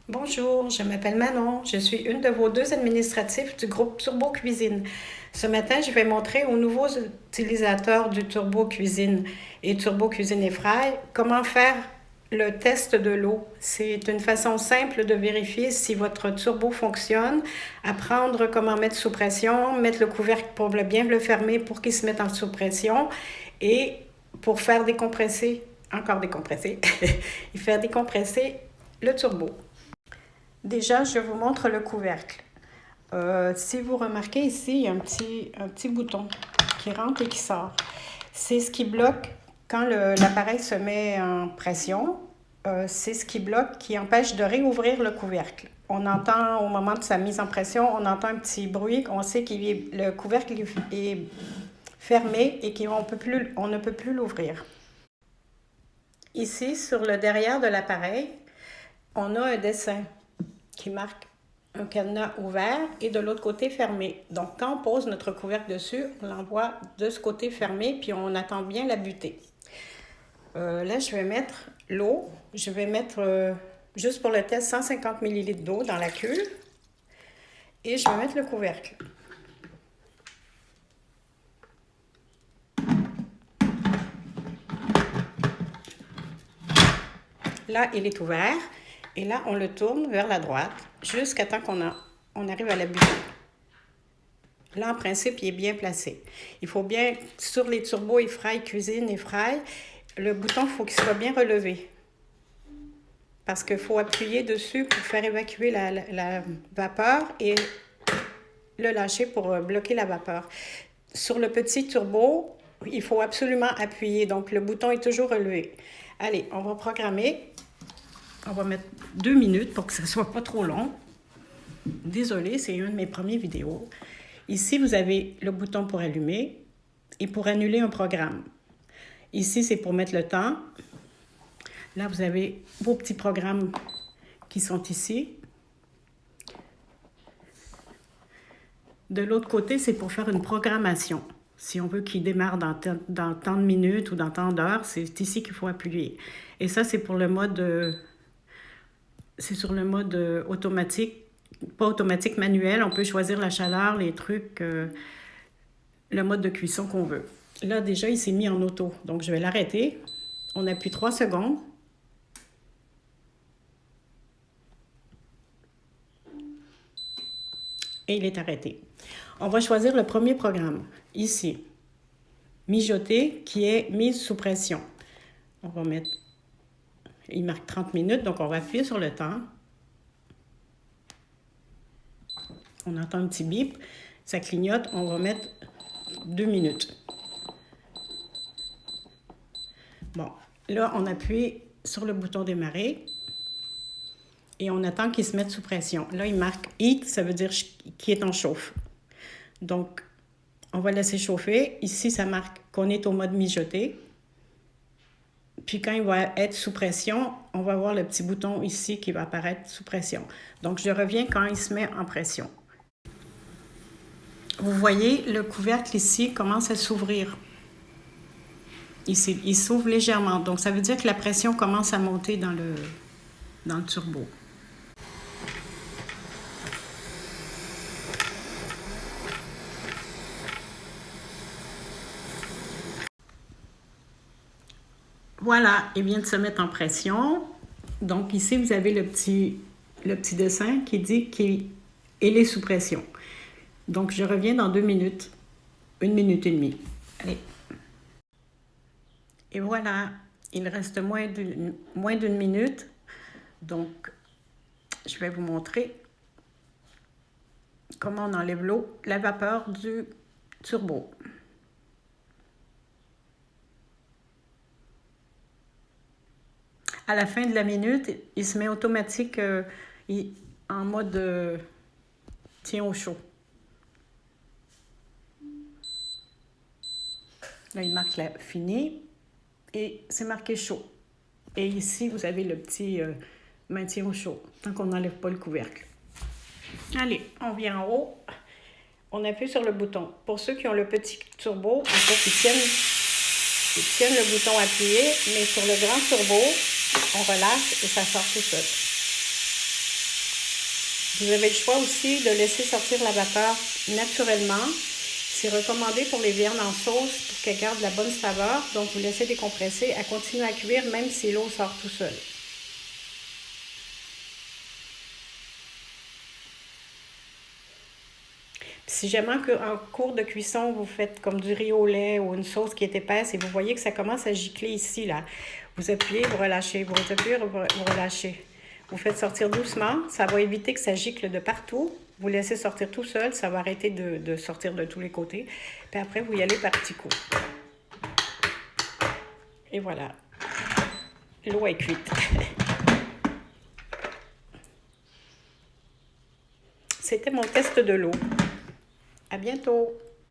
Bonjour, je m'appelle Manon. Je suis une de vos deux administratifs du groupe Turbo Cuisine. Ce matin, je vais montrer aux nouveaux utilisateurs du Turbo Cuisine et Turbo Cuisine et Fry comment faire le test de l'eau. C'est une façon simple de vérifier si votre turbo fonctionne, apprendre comment mettre sous pression, mettre le couvercle pour bien le fermer pour qu'il se mette en sous pression et pour faire décompresser, encore décompresser, et faire décompresser le turbo. Déjà, je vous montre le couvercle. Si vous remarquez ici, il y a un petit bouton qui rentre et qui sort. C'est ce qui bloque quand l'appareil se met en pression. C'est ce qui bloque, qui empêche de réouvrir le couvercle. On entend, au moment de sa mise en pression, on entend un petit bruit. On sait que le couvercle est fermé et qu'on ne peut plus l'ouvrir. Ici, sur le derrière de l'appareil, on a un dessin qui marque un cadenas ouvert et de l'autre côté fermé. Donc, quand on pose notre couvercle dessus, on l'envoie de ce côté fermé, puis on attend bien la butée. Là, je vais mettre l'eau. Je vais mettre, juste pour le test, 150 ml d'eau dans la cuve. Et je vais mettre le couvercle. Là, il est ouvert. Et là, on le tourne vers la droite jusqu'à temps qu'on arrive à la butée. Là, en principe, il est bien placé. Il faut bien, sur les turbos et fry, cuisine et fry, le bouton, il faut qu'il soit bien relevé. Parce qu'il faut appuyer dessus pour faire évacuer la vapeur et le lâcher pour bloquer la vapeur. Sur le petit turbo, il faut absolument appuyer. Donc, le bouton est toujours relevé. Allez, on va programmer. On va mettre 2 minutes pour que ça ne soit pas trop long. Désolée, c'est une de mes premières vidéos. Ici, vous avez le bouton pour allumer et pour annuler un programme. Ici, c'est pour mettre le temps. Là, vous avez vos petits programmes qui sont ici. De l'autre côté, c'est pour faire une programmation. Si on veut qu'il démarre dans tant de minutes ou dans tant d'heures, c'est ici qu'il faut appuyer. Et ça, c'est pour le mode... c'est sur le mode automatique. Pas automatique, manuel. On peut choisir la chaleur, les trucs, le mode de cuisson qu'on veut. Là, déjà, il s'est mis en auto. Donc, je vais l'arrêter. On appuie 3 secondes. Et il est arrêté. On va choisir le premier programme, ici. Mijoter, qui est mise sous pression. On va mettre... Il marque 30 minutes, donc on va appuyer sur le temps. On entend un petit bip. Ça clignote. On va mettre 2 minutes. Bon, là, on appuie sur le bouton démarrer et on attend qu'il se mette sous pression. Là, il marque heat, ça veut dire qu'il est en chauffe. Donc, on va laisser chauffer. Ici, ça marque qu'on est au mode mijoter. Puis quand il va être sous pression, on va voir le petit bouton ici qui va apparaître sous pression. Donc, je reviens quand il se met en pression. Vous voyez, le couvercle ici commence à s'ouvrir. Ici, il s'ouvre légèrement. Donc, ça veut dire que la pression commence à monter dans le turbo. Voilà, il vient de se mettre en pression. Donc, ici, vous avez le petit dessin qui dit qu'il est sous pression. Donc, je reviens dans 2 minutes. 1 minute et demie. Allez. Et voilà, il reste moins d'une minute. Donc, je vais vous montrer comment on enlève la vapeur du turbo. À la fin de la minute, il se met automatique en mode tient au chaud. Là, il marque la fini et c'est marqué chaud. Et ici, vous avez le petit maintien au chaud, tant qu'on n'enlève pas le couvercle. Allez, on vient en haut. On appuie sur le bouton. Pour ceux qui ont le petit turbo, il faut qu'ils tiennent le bouton appuyé, mais sur le grand turbo, on relâche et ça sort tout seul. Vous avez le choix aussi de laisser sortir la vapeur naturellement. C'est recommandé pour les viandes en sauce pour qu'elles gardent la bonne saveur. Donc, vous laissez décompresser. Elle continue à cuire même si l'eau sort tout seul. Si jamais en cours de cuisson, vous faites comme du riz au lait ou une sauce qui est épaisse et vous voyez que ça commence à gicler ici, là, vous appuyez, vous relâchez, vous appuyez, vous relâchez. Vous faites sortir doucement, ça va éviter que ça gicle de partout. Vous laissez sortir tout seul, ça va arrêter de sortir de tous les côtés. Puis après, vous y allez par petits coups. Et voilà, l'eau est cuite. C'était mon test de l'eau. À bientôt!